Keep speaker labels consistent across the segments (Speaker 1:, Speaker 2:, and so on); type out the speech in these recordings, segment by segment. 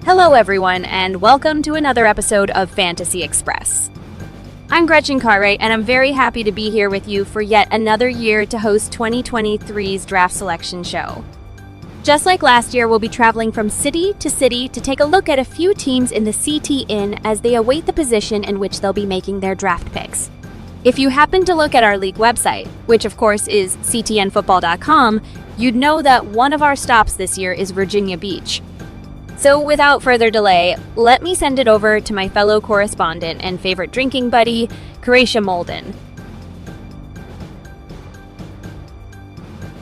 Speaker 1: Hello everyone, and welcome to another episode of Fantasy Express. I'm Gretchen Cartwright, and I'm very happy to be here with you for yet another year to host 2023's draft selection show. Just like last year, we'll be traveling from city to take a look at a few teams in the CTN as they await the position in which they'll be making their draft picks. If you happen to look at our league website, which of course is ctnfootball.com, you'd know that one of our stops this year is Virginia Beach. So without further delay, let me send it over to my fellow correspondent and favorite drinking buddy, Croatia Molden.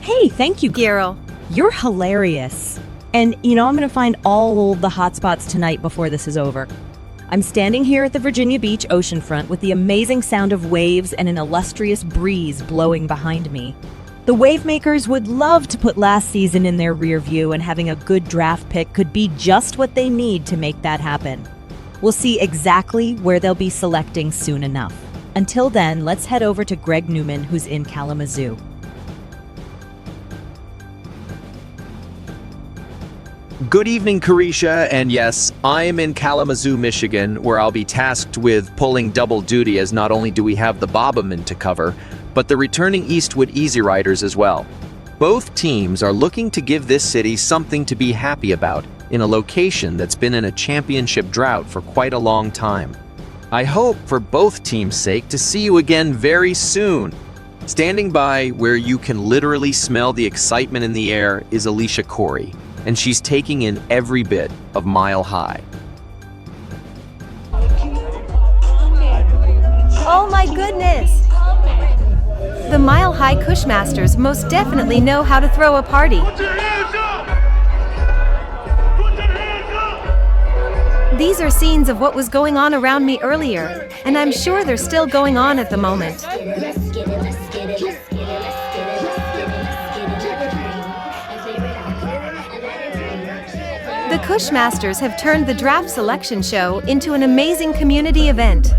Speaker 2: Hey, thank you, Geralt. You're hilarious. And I'm going to find all the hotspots tonight before this is over. I'm standing here at the Virginia Beach oceanfront with the amazing sound of waves and an illustrious breeze blowing behind me. The Wavemakers would love to put last season in their rear view, and having a good draft pick could be just what they need to make that happen. We'll see exactly where they'll be selecting soon enough. Until then, let's head over to Greg Newman, who's in Kalamazoo.
Speaker 3: Good evening, Carisha, and yes, I am in Kalamazoo, Michigan, where I'll be tasked with pulling double duty, as not only do we have the Bobblemen to cover, but the returning Eastwood Easy Riders as well. Both teams are looking to give this city something to be happy about in a location that's been in a championship drought for quite a long time. I hope, for both teams' sake, to see you again very soon. Standing by where you can literally smell the excitement in the air is Alicia Corey, and she's taking in every bit of Mile High.
Speaker 4: Oh my goodness! The Mile High Cushmasters most definitely know how to throw a party.
Speaker 5: Put your hands up! Put your hands up!
Speaker 4: These are scenes of what was going on around me earlier, and I'm sure they're still going on at the moment. The Cushmasters have turned the draft selection show into an amazing community event.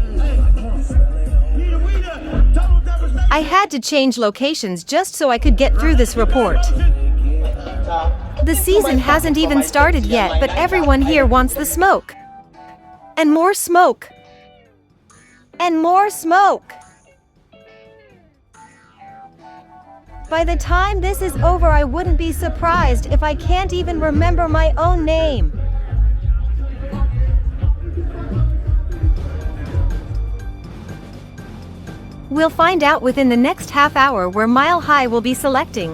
Speaker 4: I had to change locations just so I could get through this report. The season hasn't even started yet, but everyone here wants the smoke. And more smoke. And more smoke. By the time this is over, I wouldn't be surprised if I can't even remember my own name. We'll find out within the next half hour where Mile High will be selecting.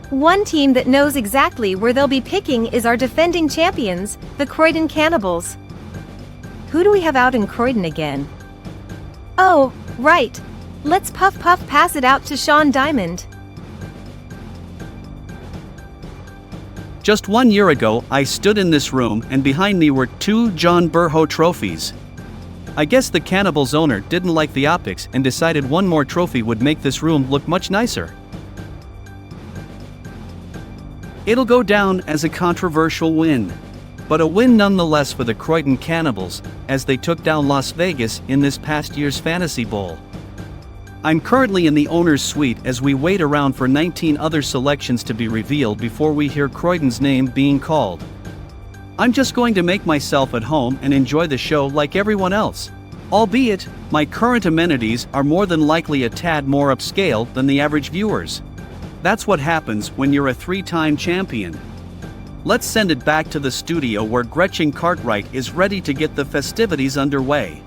Speaker 4: One team that knows exactly where they'll be picking is our defending champions, the Croydon Cannibals. Who do we have out in Croydon again? Oh, right. Let's puff pass it out to Sean Diamond.
Speaker 6: Just 1 year ago, I stood in this room, and behind me were 2 John Burho trophies. I guess the Cannibals owner didn't like the optics and decided one more trophy would make this room look much nicer. It'll go down as a controversial win, but a win nonetheless for the Croydon Cannibals, as they took down Las Vegas in this past year's Fantasy Bowl. I'm currently in the owner's suite as we wait around for 19 other selections to be revealed before we hear Croydon's name being called. I'm just going to make myself at home and enjoy the show like everyone else. Albeit, my current amenities are more than likely a tad more upscale than the average viewers. That's what happens when you're a 3-time champion. Let's send it back to the studio where Gretchen Cartwright is ready to get the festivities underway.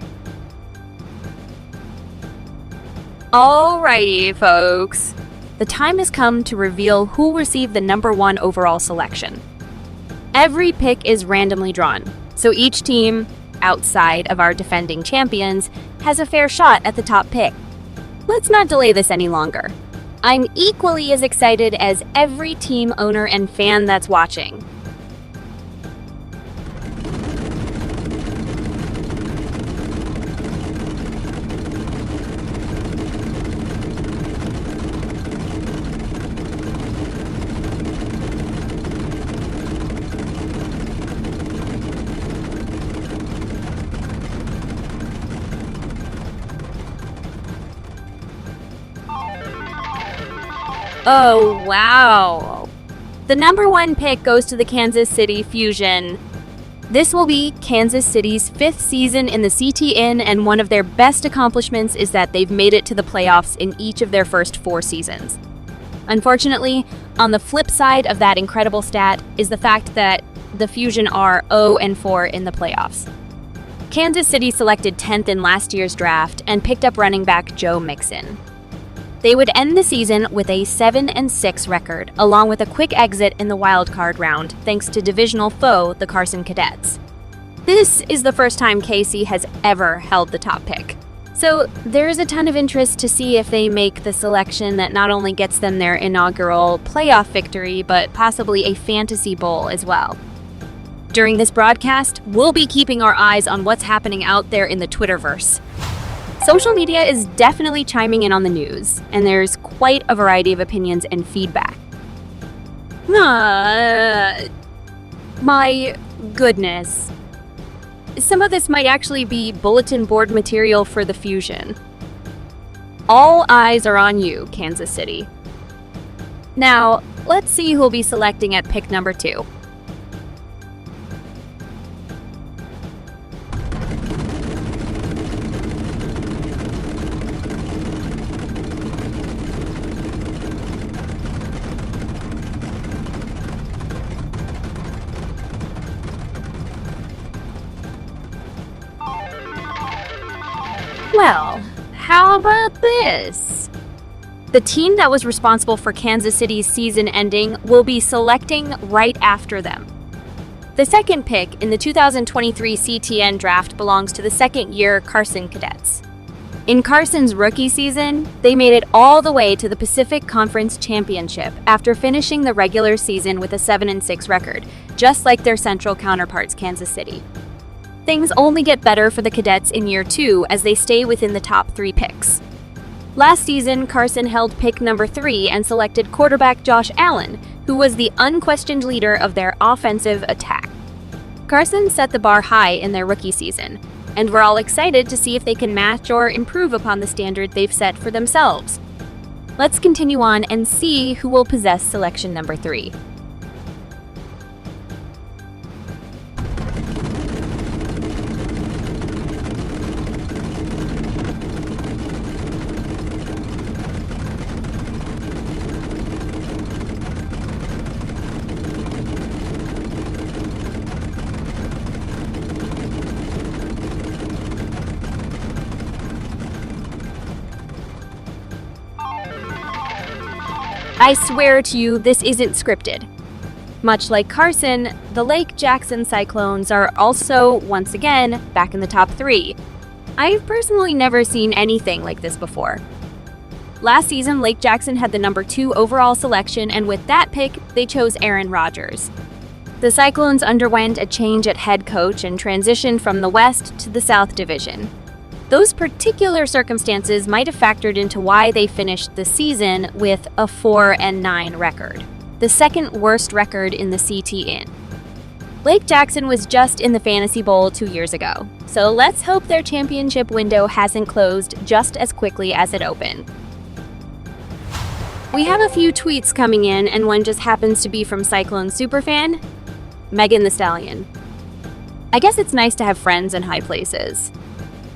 Speaker 1: Alrighty, folks. The time has come to reveal who received the number 1 overall selection. Every pick is randomly drawn, so each team, outside of our defending champions, has a fair shot at the top pick. Let's not delay this any longer. I'm equally as excited as every team owner and fan that's watching. Oh, wow. The number 1 pick goes to the Kansas City Fusion. This will be Kansas City's 5th season in the CTN, and one of their best accomplishments is that they've made it to the playoffs in each of their first 4 seasons. Unfortunately, on the flip side of that incredible stat is the fact that the Fusion are 0-4 in the playoffs. Kansas City selected 10th in last year's draft and picked up running back Joe Mixon. They would end the season with a 7-6 record, along with a quick exit in the wildcard round thanks to divisional foe, the Carson Cadets. This is the first time KC has ever held the top pick. So there's a ton of interest to see if they make the selection that not only gets them their inaugural playoff victory, but possibly a fantasy bowl as well. During this broadcast, we'll be keeping our eyes on what's happening out there in the Twitterverse. Social media is definitely chiming in on the news, and there's quite a variety of opinions and feedback. My goodness. Some of this might actually be bulletin board material for the Fusion. All eyes are on you, Kansas City. Now, let's see who'll be selecting at pick number 2. Well, how about this? The team that was responsible for Kansas City's season ending will be selecting right after them. The second pick in the 2023 CTN draft belongs to the second-year Carson Cadets. In Carson's rookie season, they made it all the way to the Pacific Conference Championship after finishing the regular season with a 7-6 record, just like their central counterparts, Kansas City. Things only get better for the Cadets in year 2 as they stay within the top 3 picks. Last season, Carson held pick number 3 and selected quarterback Josh Allen, who was the unquestioned leader of their offensive attack. Carson set the bar high in their rookie season, and we're all excited to see if they can match or improve upon the standard they've set for themselves. Let's continue on and see who will possess selection number 3. I swear to you, this isn't scripted. Much like Carson, the Lake Jackson Cyclones are also, once again, back in the top 3. I've personally never seen anything like this before. Last season, Lake Jackson had the number 2 overall selection, and with that pick, they chose Aaron Rodgers. The Cyclones underwent a change at head coach and transitioned from the West to the South Division. Those particular circumstances might have factored into why they finished the season with a 4-9 record, the second worst record in the CTN. Lake Jackson was just in the Fantasy Bowl 2 years ago, so let's hope their championship window hasn't closed just as quickly as it opened. We have a few tweets coming in, and one just happens to be from Cyclone superfan, Megan the Stallion. I guess it's nice to have friends in high places.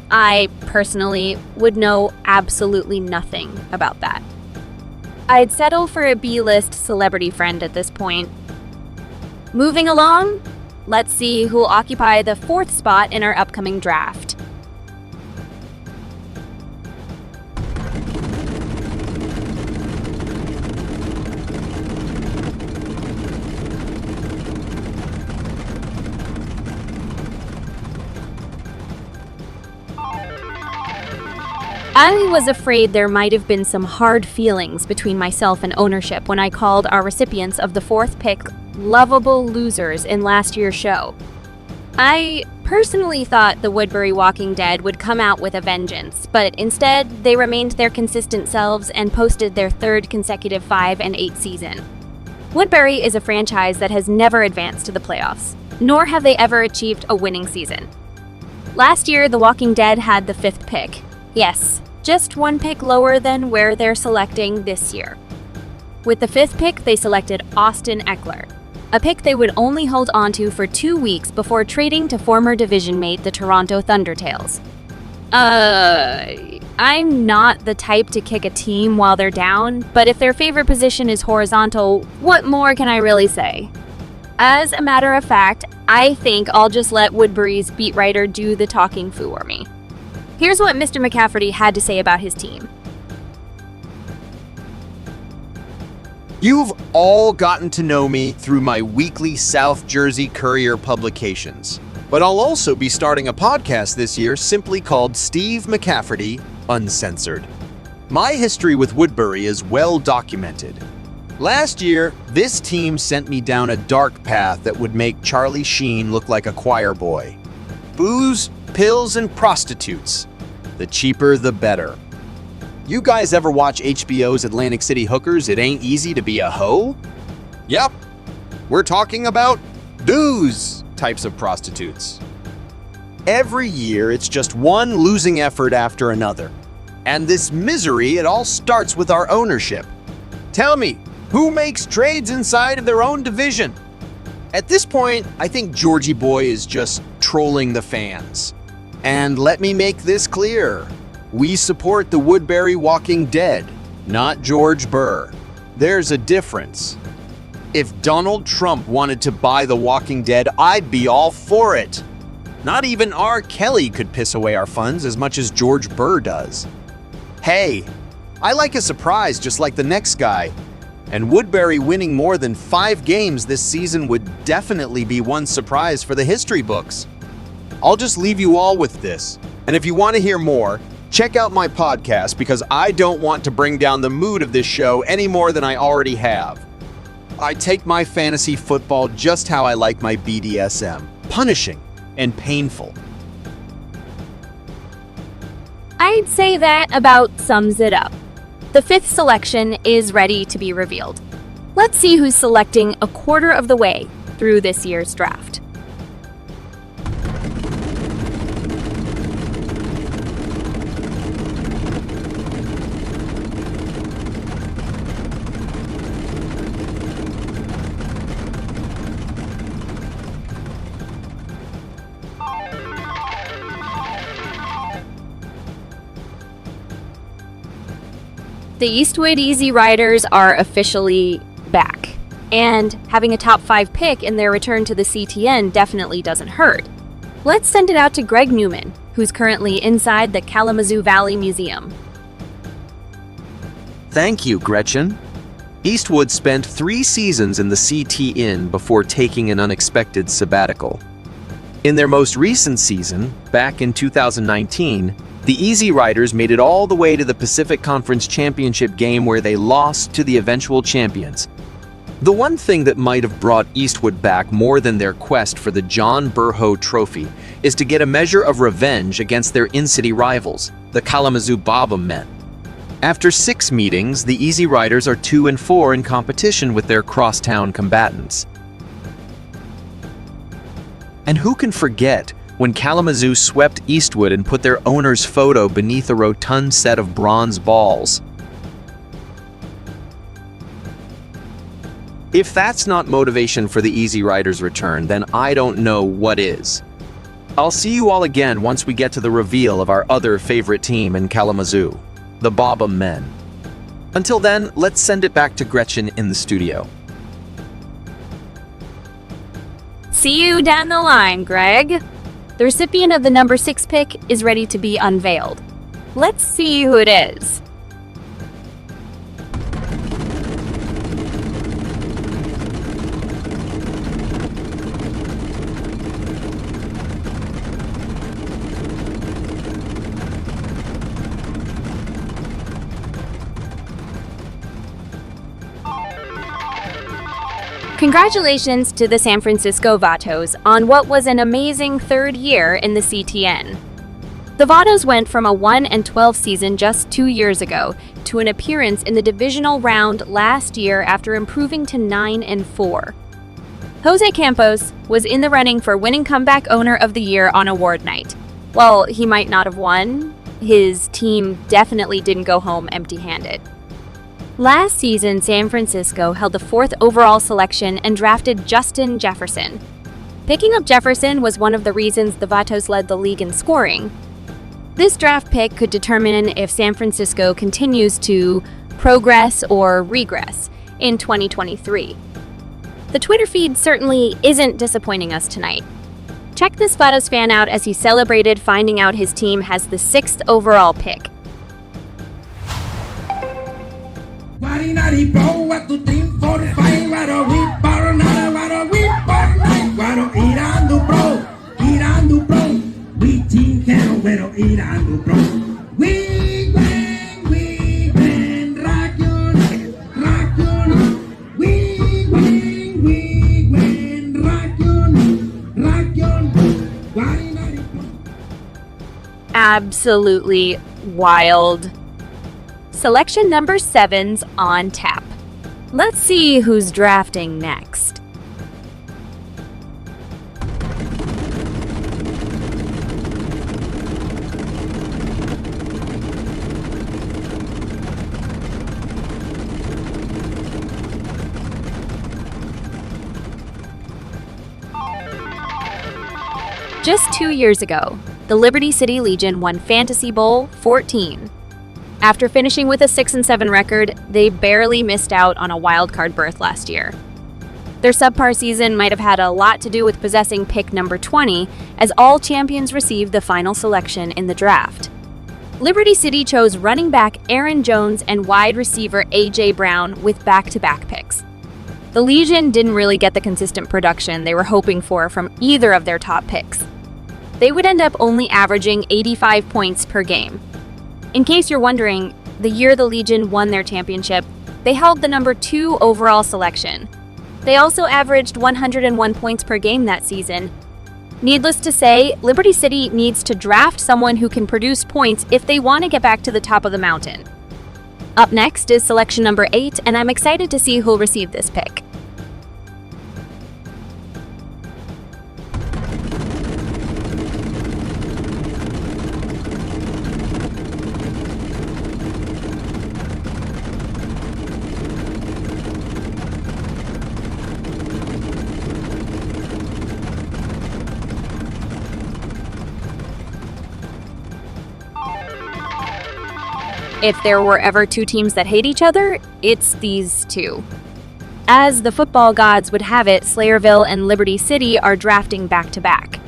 Speaker 1: I, personally, would know absolutely nothing about that. I'd settle for a B-list celebrity friend at this point. Moving along, let's see who'll occupy the 4th spot in our upcoming draft. I was afraid there might have been some hard feelings between myself and ownership when I called our recipients of the 4th pick lovable losers in last year's show. I personally thought the Woodbury Walking Dead would come out with a vengeance, but instead they remained their consistent selves and posted their 3rd consecutive 5-8 season. Woodbury is a franchise that has never advanced to the playoffs, nor have they ever achieved a winning season. Last year, The Walking Dead had the 5th pick. Yes, just 1 pick lower than where they're selecting this year. With the 5th pick, they selected Austin Eckler. a pick they would only hold onto for 2 weeks before trading to former division mate the Toronto Thundertails. I'm not the type to kick a team while they're down, but if their favorite position is horizontal, what more can I really say? As a matter of fact, I think I'll just let Woodbury's beat writer do the talking for me. Here's what Mr. McCafferty had to say about his team.
Speaker 3: You've all gotten to know me through my weekly South Jersey Courier publications, but I'll also be starting a podcast this year simply called Steve McCafferty Uncensored. My history with Woodbury is well documented. Last year, this team sent me down a dark path that would make Charlie Sheen look like a choir boy. Booze, pills, and prostitutes. The cheaper, the better. You guys ever watch HBO's Atlantic City Hookers? It Ain't Easy to Be a Hoe? Yep, we're talking about those types of prostitutes. Every year, it's just one losing effort after another. And this misery, it all starts with our ownership. Tell me, who makes trades inside of their own division? At this point, I think Georgie Boy is just trolling the fans. And let me make this clear. We support the Woodbury Walking Dead, not George Burr. There's a difference. If Donald Trump wanted to buy The Walking Dead, I'd be all for it. Not even R. Kelly could piss away our funds as much as George Burr does. Hey, I like a surprise just like the next guy. And Woodbury winning more than 5 games this season would definitely be one surprise for the history books. I'll just leave you all with this. And if you want to hear more, check out my podcast because I don't want to bring down the mood of this show any more than I already have. I take my fantasy football just how I like my BDSM, punishing and painful.
Speaker 1: I'd say that about sums it up. The 5th selection is ready to be revealed. Let's see who's selecting a quarter of the way through this year's draft. The Eastwood Easy Riders are officially back, and having a top 5 pick in their return to the CTN definitely doesn't hurt. Let's send it out to Greg Newman, who's currently inside the Kalamazoo Valley Museum.
Speaker 3: Thank you, Gretchen. Eastwood spent 3 seasons in the CTN before taking an unexpected sabbatical. In their most recent season, back in 2019, the Easy Riders made it all the way to the Pacific Conference Championship game where they lost to the eventual champions. The one thing that might have brought Eastwood back more than their quest for the John Burho Trophy is to get a measure of revenge against their in-city rivals, the Kalamazoo Bobbum men. After 6 meetings, the Easy Riders are 2-4 in competition with their crosstown combatants. And who can forget when Kalamazoo swept Eastwood and put their owner's photo beneath a rotund set of bronze balls? If that's not motivation for the Easy Riders' return, then I don't know what is. I'll see you all again once we get to the reveal of our other favorite team in Kalamazoo, the Bobbum men. Until then, let's send it back to Gretchen in the studio.
Speaker 1: See you down the line, Greg. The recipient of the number 6 pick is ready to be unveiled. Let's see who it is. Congratulations to the San Francisco Vatos on what was an amazing 3rd year in the CTN. The Vatos went from a 1-12 season just 2 years ago to an appearance in the divisional round last year after improving to 9-4. Jose Campos was in the running for winning comeback owner of the year on award night. While he might not have won, his team definitely didn't go home empty-handed. Last season, San Francisco held the 4th overall selection and drafted Justin Jefferson. Picking up Jefferson was one of the reasons the Vatos led the league in scoring. This draft pick could determine if San Francisco continues to progress or regress in 2023. The Twitter feed certainly isn't disappointing us tonight. Check this Vatos fan out as he celebrated finding out his team has the 6th overall pick. Absolutely wild. Selection number 7's on tap. Let's see who's drafting next. Just 2 years ago, the Liberty City Legion won Fantasy Bowl 14. After finishing with a 6-7 record, they barely missed out on a wildcard berth last year. Their subpar season might have had a lot to do with possessing pick number 20, as all champions received the final selection in the draft. Liberty City chose running back Aaron Jones and wide receiver A.J. Brown with back-to-back picks. The Legion didn't really get the consistent production they were hoping for from either of their top picks. They would end up only averaging 85 points per game. In case you're wondering, the year the Legion won their championship, they held the number 2 overall selection. They also averaged 101 points per game that season. Needless to say, Liberty City needs to draft someone who can produce points if they want to get back to the top of the mountain. Up next is selection number 8, and I'm excited to see who'll receive this pick. If there were ever 2 teams that hate each other, it's these 2. As the football gods would have it, Slayerville and Liberty City are drafting back-to-back.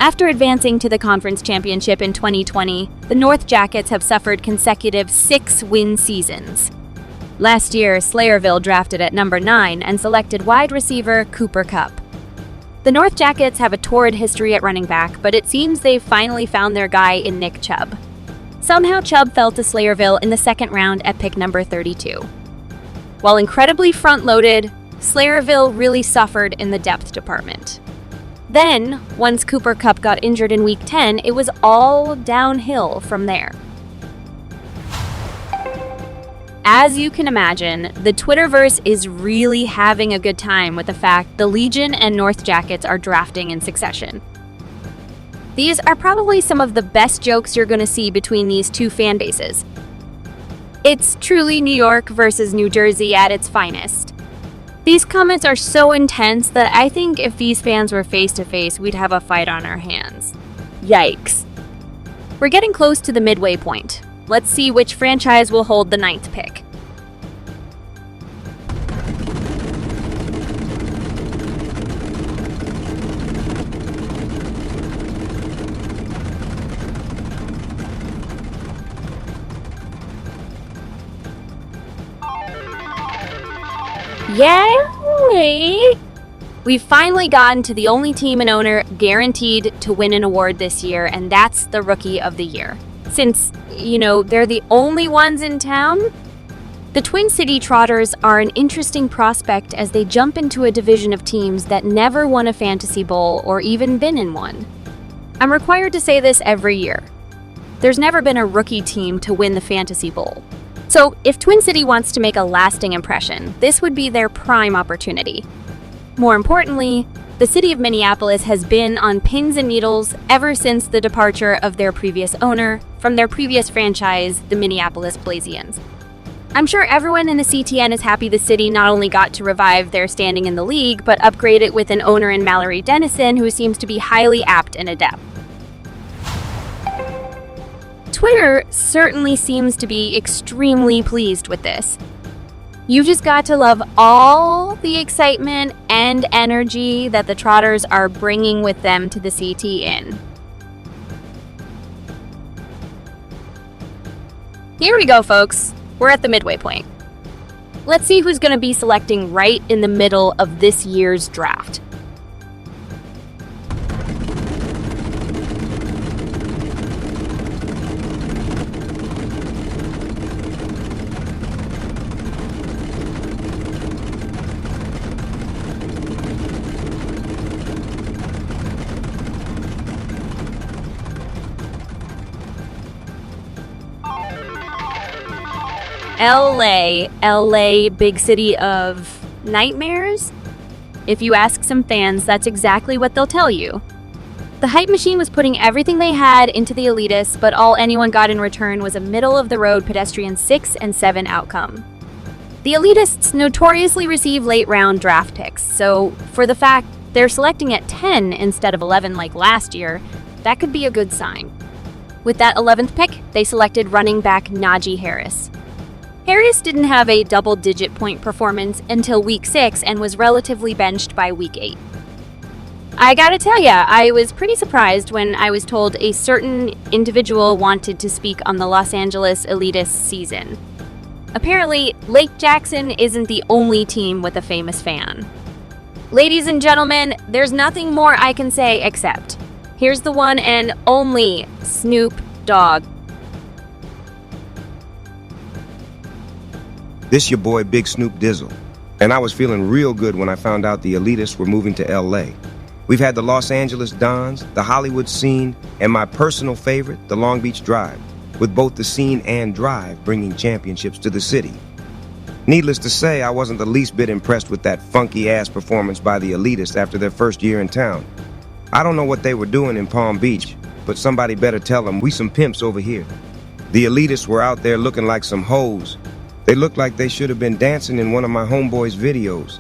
Speaker 1: After advancing to the conference championship in 2020, the North Jackets have suffered consecutive 6-win seasons. Last year, Slayerville drafted at number 9 and selected wide receiver Cooper Kupp. The North Jackets have a torrid history at running back, but it seems they've finally found their guy in Nick Chubb. Somehow Chubb fell to Slayerville in the 2nd round at pick number 32. While incredibly front-loaded, Slayerville really suffered in the depth department. Then, once Cooper Kupp got injured in Week 10, it was all downhill from there. As you can imagine, the Twitterverse is really having a good time with the fact the Legion and North Jackets are drafting in succession. These are probably some of the best jokes you're going to see between these 2 fan bases. It's truly New York versus New Jersey at its finest. These comments are so intense that I think if these fans were face-to-face, we'd have a fight on our hands. Yikes. We're getting close to the midway point. Let's see which franchise will hold the 9th pick. Yay! We've finally gotten to the only team and owner guaranteed to win an award this year, and that's the Rookie of the Year. Since, they're the only ones in town. The Twin City Trotters are an interesting prospect as they jump into a division of teams that never won a Fantasy Bowl or even been in one. I'm required to say this every year. There's never been a rookie team to win the Fantasy Bowl. So, if Twin City wants to make a lasting impression, this would be their prime opportunity. More importantly, the city of Minneapolis has been on pins and needles ever since the departure of their previous owner from their previous franchise, the Minneapolis Blaziens. I'm sure everyone in the CTN is happy the city not only got to revive their standing in the league, but upgrade it with an owner in Mallory Dennison who seems to be highly apt and adept. Twitter certainly seems to be extremely pleased with this. You've just got to love all the excitement and energy that the Trotters are bringing with them to the CTN. Here we go, folks. We're at the midway point. Let's see who's going to be selecting right in the middle of this year's draft. LA, big city of nightmares? If you ask some fans, that's exactly what they'll tell you. The hype machine was putting everything they had into the elitists, but all anyone got in return was a middle-of-the-road pedestrian 6 and 7 outcome. The elitists notoriously receive late-round draft picks, so for the fact they're selecting at 10 instead of 11 like last year, that could be a good sign. With that 11th pick, they selected running back Najee Harris. Harris didn't have a double-digit point performance until week 6 and was relatively benched by week 8. I gotta tell ya, I was pretty surprised when I was told a certain individual wanted to speak on the Los Angeles Elitists season. Apparently, Lake Jackson isn't the only team with a famous fan. Ladies and gentlemen, there's nothing more I can say except, here's the one and only Snoop Dogg.
Speaker 7: This your boy Big Snoop Dizzle, and I was feeling real good when I found out the elitists were moving to LA. We've had the Los Angeles Dons, the Hollywood Scene, and my personal favorite, the Long Beach Drive, with both the Scene and Drive bringing championships to the city. Needless to say, I wasn't the least bit impressed with that funky-ass performance by the elitists after their first year in town. I don't know what they were doing in Palm Beach, but somebody better tell them we some pimps over here. The elitists were out there looking like some hoes. They looked like they should have been dancing in one of my homeboys' videos.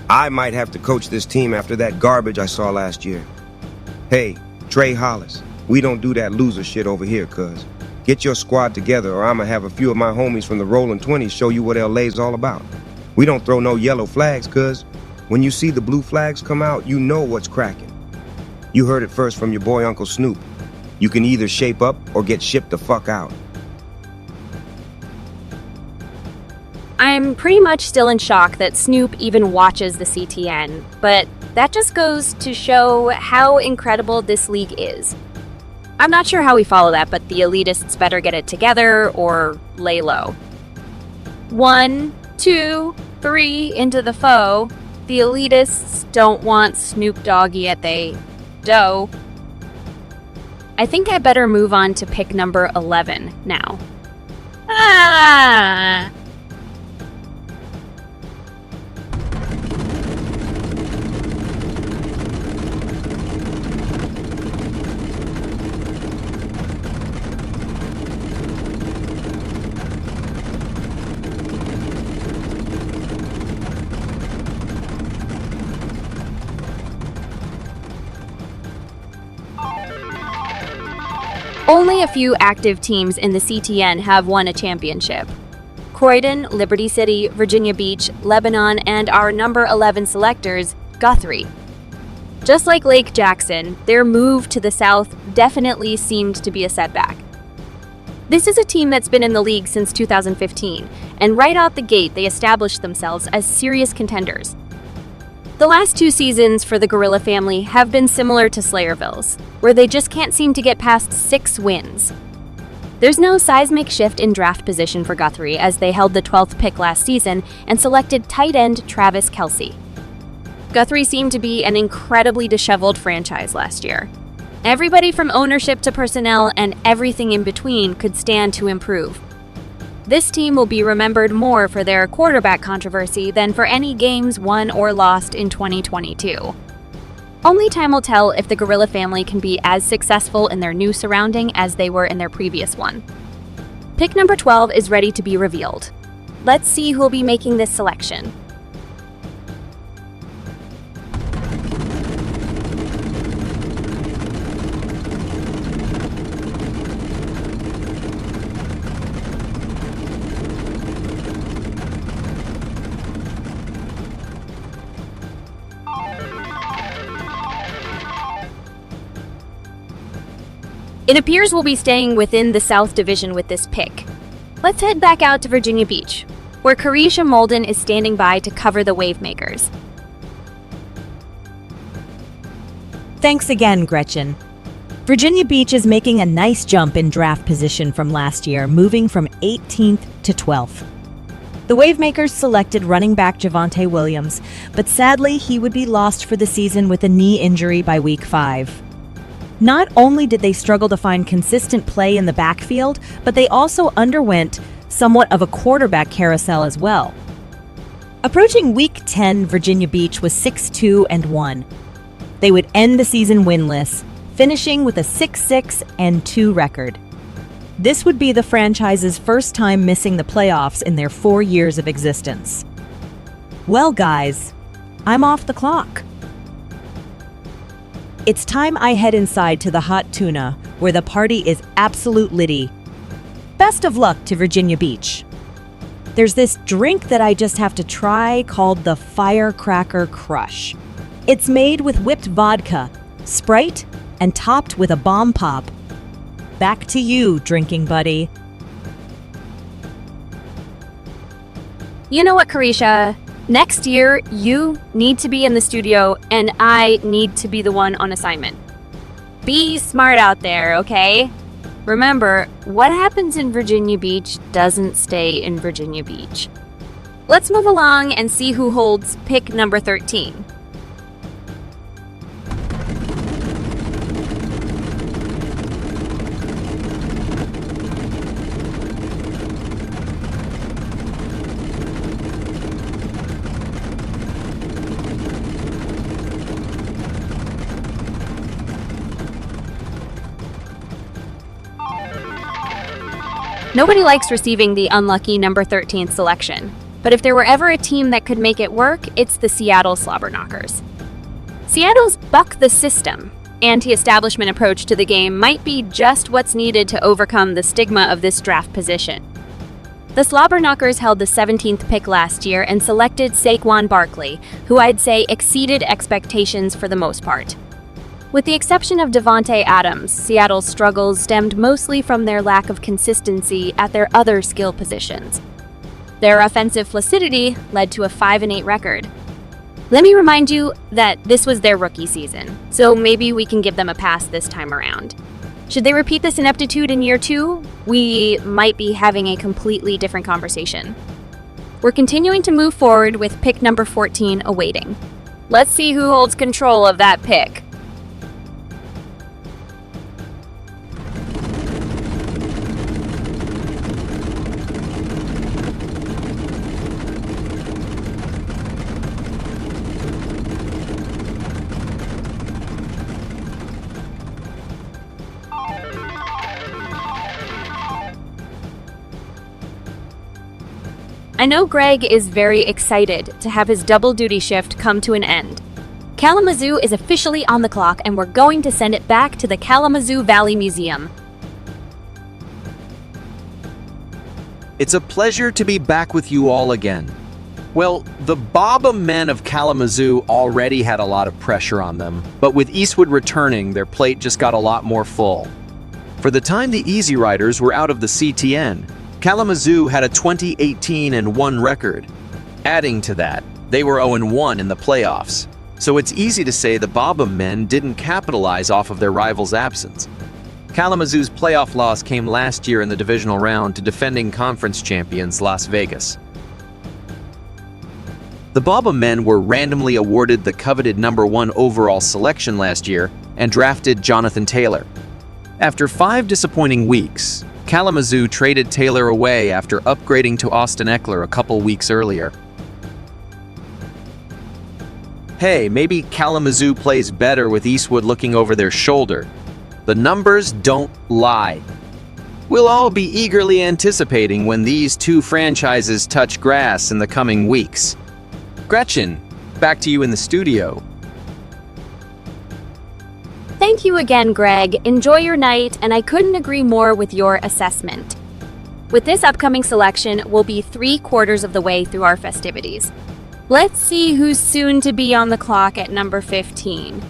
Speaker 7: I might have to coach this team after that garbage I saw last year. Hey, Trey Hollis, we don't do that loser shit over here, cuz. Get your squad together or I'ma have a few of my homies from the Rollin' 20s show you what LA's all about. We don't throw no yellow flags, cuz. When you see the blue flags come out, you know what's cracking. You heard it first from your boy Uncle Snoop. You can either shape up or get shipped the fuck out.
Speaker 1: I'm pretty much still in shock that Snoop even watches the CTN, but that just goes to show how incredible this league is. I'm not sure how we follow that, but the elitists better get it together or lay low. 1, 2, 3 into the foe. The elitists don't want Snoop Doggy at they do. I think I better move on to pick number 11 now. Only a few active teams in the CTN have won a championship. Croydon, Liberty City, Virginia Beach, Lebanon, and our number 11 selectors, Guthrie. Just like Lake Jackson, their move to the south definitely seemed to be a setback. This is a team that's been in the league since 2015, and right out the gate they established themselves as serious contenders. The last 2 seasons for the Gorilla family have been similar to Slayerville's, where they just can't seem to get past 6 wins. There's no seismic shift in draft position for Guthrie as they held the 12th pick last season and selected tight end Travis Kelce. Guthrie seemed to be an incredibly disheveled franchise last year. Everybody from ownership to personnel and everything in between could stand to improve. This team will be remembered more for their quarterback controversy than for any games won or lost in 2022. Only time will tell if the Gorilla family can be as successful in their new surrounding as they were in their previous one. Pick number 12 is ready to be revealed. let's see who'll be making this selection. It appears we'll be staying within the South Division with this pick. Let's head back out to Virginia Beach, where Carisha Molden is standing by to cover the Wavemakers.
Speaker 2: Thanks again, Gretchen. Virginia Beach is making a nice jump in draft position from last year, moving from 18th to 12th. The Wavemakers selected running back Javonte Williams, but sadly he would be lost for the season with a knee injury by week 5. Not only did they struggle to find consistent play in the backfield, but they also underwent somewhat of a quarterback carousel as well. Approaching week 10, Virginia Beach was 6-2-1. They would end the season winless, finishing with a 6-6-2 record. This would be the franchise's first time missing the playoffs in their 4 years of existence. Well, guys, I'm off the clock. It's time I head inside to the Hot Tuna, where the party is absolute litty. Best of luck to Virginia Beach. There's this drink that I just have to try called the Firecracker Crush. It's made with whipped vodka, Sprite, and topped with a bomb pop. Back to you, drinking buddy.
Speaker 1: You know what, Carisha? Next year, you need to be in the studio, and I need to be the one on assignment. Be smart out there, okay? Remember, what happens in Virginia Beach doesn't stay in Virginia Beach. Let's move along and see who holds pick number 13. Nobody likes receiving the unlucky number 13th selection, but if there were ever a team that could make it work, it's the Seattle Slobberknockers. Seattle's buck the system, anti-establishment approach to the game might be just what's needed to overcome the stigma of this draft position. The Slobberknockers held the 17th pick last year and selected Saquon Barkley, who I'd say exceeded expectations for the most part. With the exception of Devontae Adams, Seattle's struggles stemmed mostly from their lack of consistency at their other skill positions. Their offensive flaccidity led to a 5-8 record. Let me remind you that this was their rookie season, so maybe we can give them a pass this time around. Should they repeat this ineptitude in year 2, we might be having a completely different conversation. We're continuing to move forward with pick number 14 awaiting. Let's see who holds control of that pick. I know Greg is very excited to have his double duty shift come to an end. Kalamazoo is officially on the clock and we're going to send it back to the Kalamazoo Valley Museum.
Speaker 3: It's a pleasure to be back with you all again. Well, the Baba men of Kalamazoo already had a lot of pressure on them, but with Eastwood returning, their plate just got a lot more full. For the time the Easy Riders were out of the CTN, Kalamazoo had a 20-18-1 record. Adding to that, they were 0-1 in the playoffs, so it's easy to say the Baba men didn't capitalize off of their rivals' absence. Kalamazoo's playoff loss came last year in the divisional round to defending conference champions Las Vegas. The Baba men were randomly awarded the coveted number 1 overall selection last year and drafted Jonathan Taylor. After 5 disappointing weeks, Kalamazoo traded Taylor away after upgrading to Austin Eckler a couple weeks earlier. Hey, maybe Kalamazoo plays better with Eastwood looking over their shoulder. The numbers don't lie. We'll all be eagerly anticipating when these two franchises touch grass in the coming weeks. Gretchen, back to you in the studio.
Speaker 1: Thank you again, Greg. Enjoy your night, and I couldn't agree more with your assessment. With this upcoming selection, we'll be 3/4 of the way through our festivities. Let's see who's soon to be on the clock at number 15.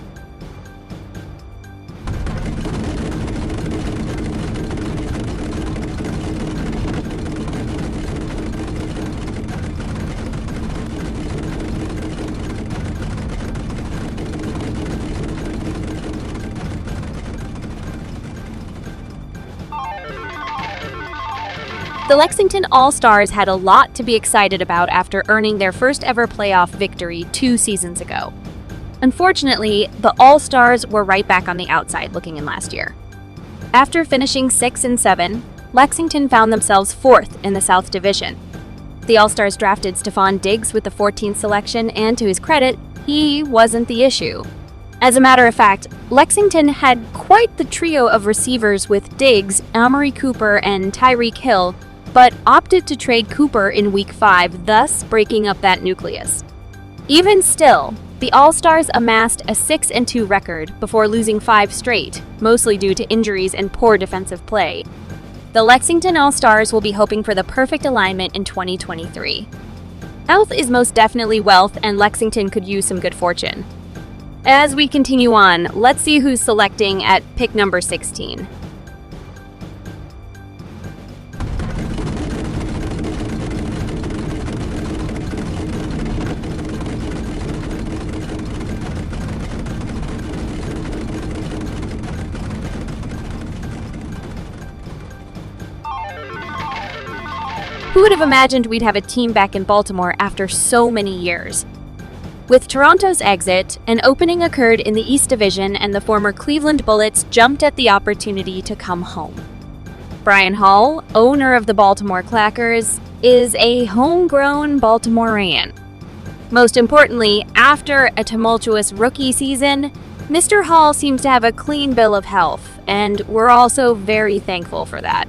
Speaker 1: The Lexington All-Stars had a lot to be excited about after earning their first ever playoff victory 2 seasons ago. Unfortunately, the All-Stars were right back on the outside looking in last year. After finishing 6-7, Lexington found themselves 4th in the South Division. The All-Stars drafted Stephon Diggs with the 14th selection, and to his credit, he wasn't the issue. As a matter of fact, Lexington had quite the trio of receivers with Diggs, Amari Cooper, and Tyreek Hill, but opted to trade Cooper in Week 5, thus breaking up that nucleus. Even still, the All-Stars amassed a 6-2 record before losing 5 straight, mostly due to injuries and poor defensive play. The Lexington All-Stars will be hoping for the perfect alignment in 2023. Health is most definitely wealth, and Lexington could use some good fortune. As we continue on, let's see who's selecting at pick number 16. Who would have imagined we'd have a team back in Baltimore after so many years? With Toronto's exit, an opening occurred in the East Division, and the former Cleveland Bullets jumped at the opportunity to come home. Brian Hall, owner of the Baltimore Clackers, is a homegrown Baltimorean. Most importantly, after a tumultuous rookie season, Mr. Hall seems to have a clean bill of health, and we're also very thankful for that.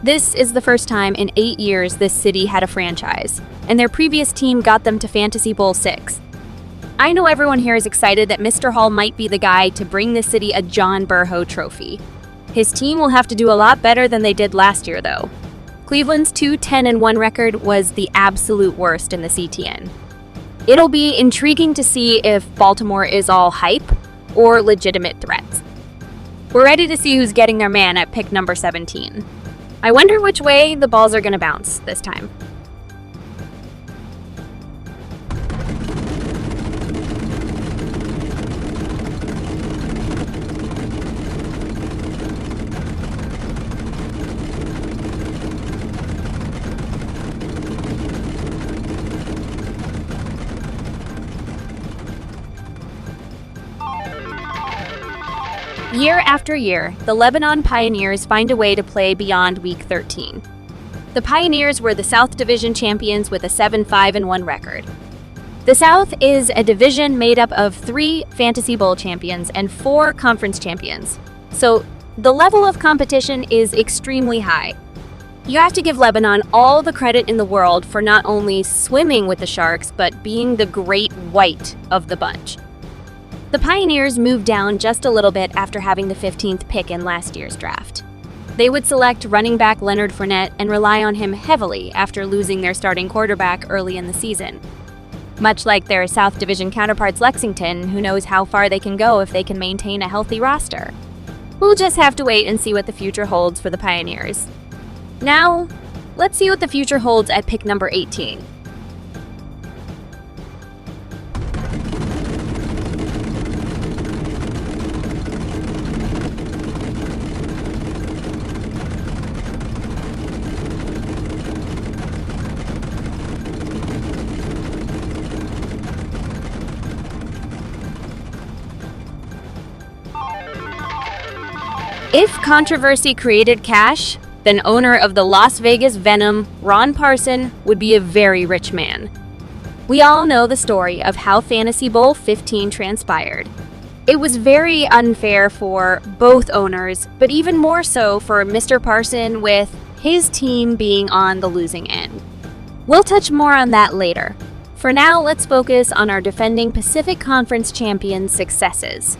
Speaker 1: This is the first time in 8 years this city had a franchise, and their previous team got them to Fantasy Bowl 6. I know everyone here is excited that Mr. Hall might be the guy to bring the city a John Burrow trophy. His team will have to do a lot better than they did last year, though. Cleveland's 2-10-1 record was the absolute worst in the CTN. It'll be intriguing to see if Baltimore is all hype or legitimate threats. We're ready to see who's getting their man at pick number 17. I wonder which way the balls are going to bounce this time. Year after year, the Lebanon Pioneers find a way to play beyond Week 13. The Pioneers were the South Division champions with a 7-5-1 record. The South is a division made up of 3 Fantasy Bowl champions and 4 conference champions, so the level of competition is extremely high. You have to give Lebanon all the credit in the world for not only swimming with the Sharks, but being the great white of the bunch. The Pioneers moved down just a little bit after having the 15th pick in last year's draft. They would select running back Leonard Fournette and rely on him heavily after losing their starting quarterback early in the season. Much like their South Division counterparts Lexington, who knows how far they can go if they can maintain a healthy roster. We'll just have to wait and see what the future holds for the Pioneers. Now, let's see what the future holds at pick number 18. If controversy created cash, then owner of the Las Vegas Venom, Ron Parson, would be a very rich man. We all know the story of how Fantasy Bowl 15 transpired. It was very unfair for both owners, but even more so for Mr. Parson, with his team being on the losing end. We'll touch more on that later. For now, let's focus on our defending Pacific Conference champions' successes.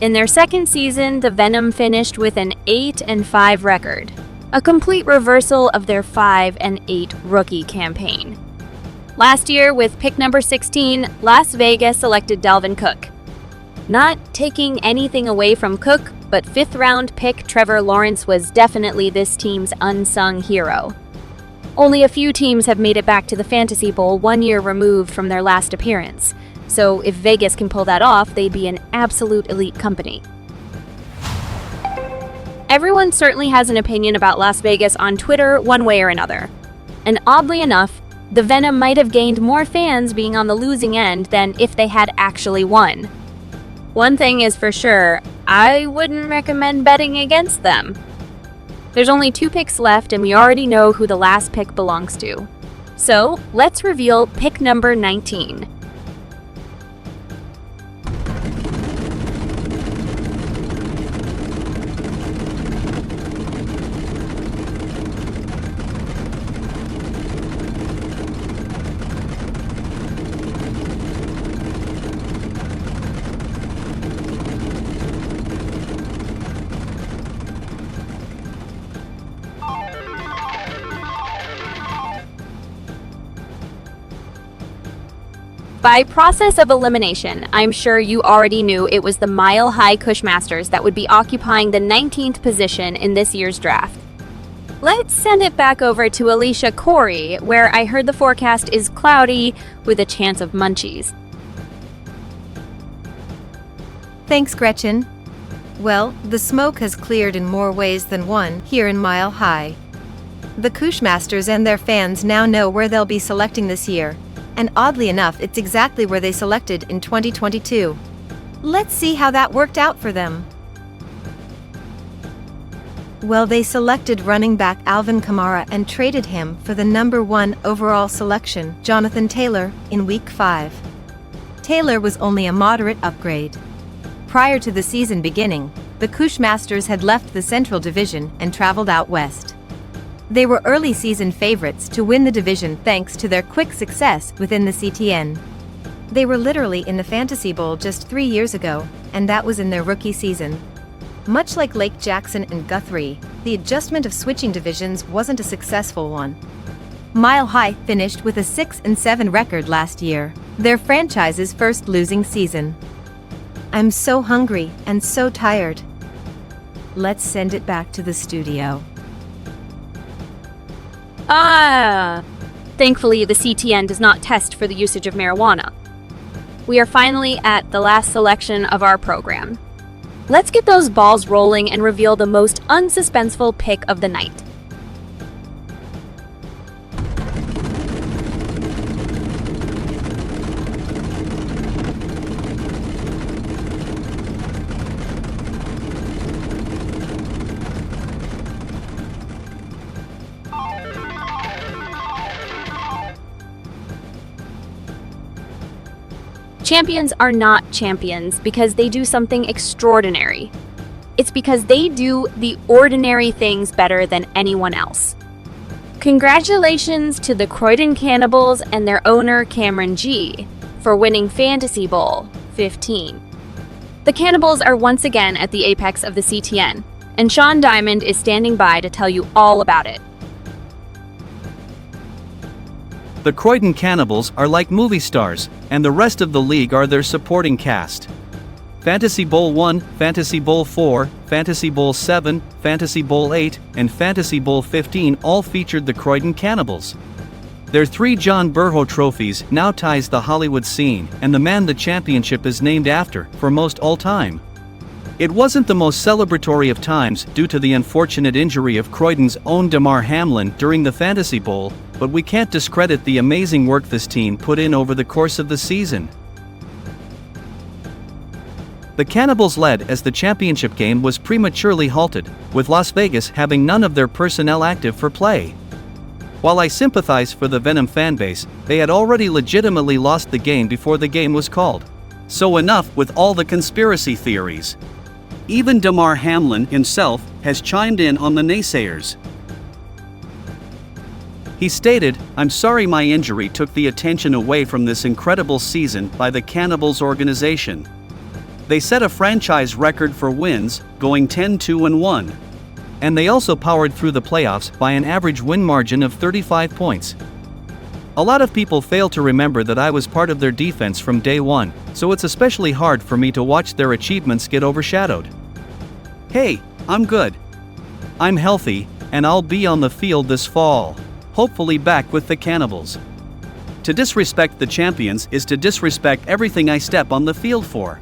Speaker 1: In their second season, the Venom finished with an 8-5 record, a complete reversal of their 5-8 rookie campaign. Last year, with pick number 16, Las Vegas selected Dalvin Cook. Not taking anything away from Cook, but fifth-round pick Trevor Lawrence was definitely this team's unsung hero. Only a few teams have made it back to the Fantasy Bowl 1 year removed from their last appearance, so if Vegas can pull that off, they'd be an absolute elite company. Everyone certainly has an opinion about Las Vegas on Twitter one way or another. And oddly enough, the Venom might have gained more fans being on the losing end than if they had actually won. One thing is for sure, I wouldn't recommend betting against them. There's only 2 picks left and we already know who the last pick belongs to. So, let's reveal pick number 19. By process of elimination, I'm sure you already knew it was the Mile High Cushmasters that would be occupying the 19th position in this year's draft. Let's send it back over to Alicia Corey, where I heard the forecast is cloudy with a chance of munchies.
Speaker 4: Thanks, Gretchen. Well, the smoke has cleared in more ways than one here in Mile High. The Cushmasters and their fans now know where they'll be selecting this year. And oddly enough, it's exactly where they selected in 2022. Let's see how that worked out for them. Well, they selected running back Alvin Kamara and traded him for the number 1 overall selection, Jonathan Taylor, in Week 5. Taylor was only a moderate upgrade. Prior to the season beginning, the Cushmasters had left the Central Division and traveled out west. They were early season favorites to win the division thanks to their quick success within the CTN. They were literally in the Fantasy Bowl just 3 years ago, and that was in their rookie season. Much like Lake Jackson and Guthrie, the adjustment of switching divisions wasn't a successful one. Mile High finished with a 6-7 record last year, their franchise's first losing season. I'm so hungry and so tired. Let's send it back to the studio.
Speaker 1: Thankfully, the CTN does not test for the usage of marijuana. We are finally at the last selection of our program. Let's get those balls rolling and reveal the most unsuspenseful pick of the night. Champions are not champions because they do something extraordinary. It's because they do the ordinary things better than anyone else. Congratulations to the Croydon Cannibals and their owner Cameron G. for winning Fantasy Bowl 15. The Cannibals are once again at the apex of the CTN, and Sean Diamond is standing by to tell you all about it.
Speaker 6: The Croydon Cannibals are like movie stars, and the rest of the league are their supporting cast. Fantasy Bowl 1, Fantasy Bowl 4, Fantasy Bowl 7, Fantasy Bowl 8, and Fantasy Bowl 15 all featured the Croydon Cannibals. Their 3 John Burho trophies now ties the Hollywood scene and the man the championship is named after for most all time. It wasn't the most celebratory of times due to the unfortunate injury of Croydon's own Damar Hamlin during the Fantasy Bowl, but we can't discredit the amazing work this team put in over the course of the season. The Cannibals led as the championship game was prematurely halted, with Las Vegas having none of their personnel active for play. While I sympathize for the Venom fanbase, they had already legitimately lost the game before the game was called. So enough with all the conspiracy theories. Even Damar Hamlin himself has chimed in on the naysayers. He stated, "I'm sorry my injury took the attention away from this incredible season by the Cannibals organization. They set a franchise record for wins, going 10-2-1. And they also powered through the playoffs by an average win margin of 35 points. A lot of people fail to remember that I was part of their defense from day one, so it's especially hard for me to watch their achievements get overshadowed. Hey, I'm good. I'm healthy, and I'll be on the field this fall, hopefully back with the Cannibals. To disrespect the champions is to disrespect everything I step on the field for.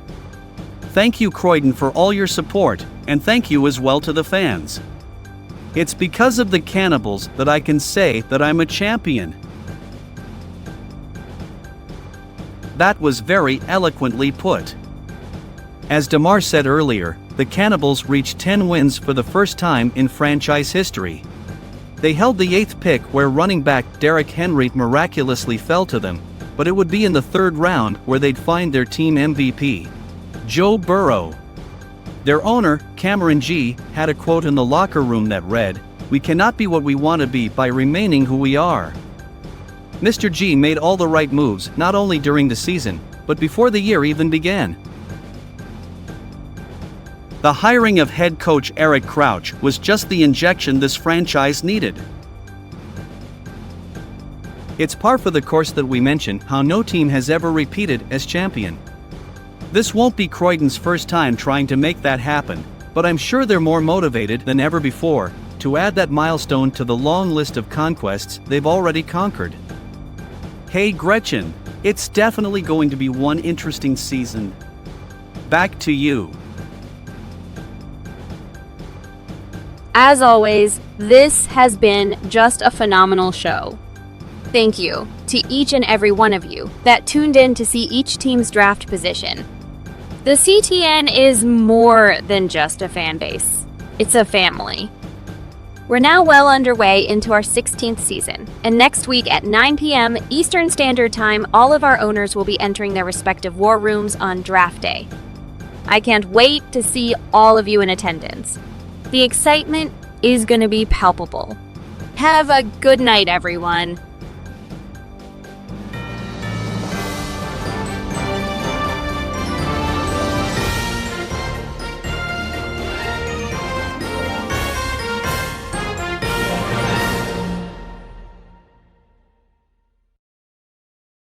Speaker 6: Thank you, Croydon, for all your support, and thank you as well to the fans. It's because of the Cannibals that I can say that I'm a champion." That was very eloquently put. As Damar said earlier, the Cannibals reached 10 wins for the first time in franchise history. They held the 8th pick where running back Derrick Henry miraculously fell to them, but it would be in the 3rd round where they'd find their team MVP, Joe Burrow. Their owner, Cameron G., had a quote in the locker room that read, "We cannot be what we want to be by remaining who we are." Mr. G made all the right moves not only during the season, but before the year even began. The hiring of head coach Eric Crouch was just the injection this franchise needed. It's par for the course that we mention how no team has ever repeated as champion. This won't be Croydon's first time trying to make that happen, but I'm sure they're more motivated than ever before to add that milestone to the long list of conquests they've already conquered. Hey Gretchen, it's definitely going to be one interesting season. Back to you.
Speaker 1: As always, this has been just a phenomenal show. Thank you to each and every one of you that tuned in to see each team's draft position. The CTN is more than just a fan base. It's a family. We're now well underway into our 16th season, and next week at 9 p.m. Eastern Standard Time, all of our owners will be entering their respective war rooms on draft day. I can't wait to see all of you in attendance. The excitement is going to be palpable. Have a good night, everyone.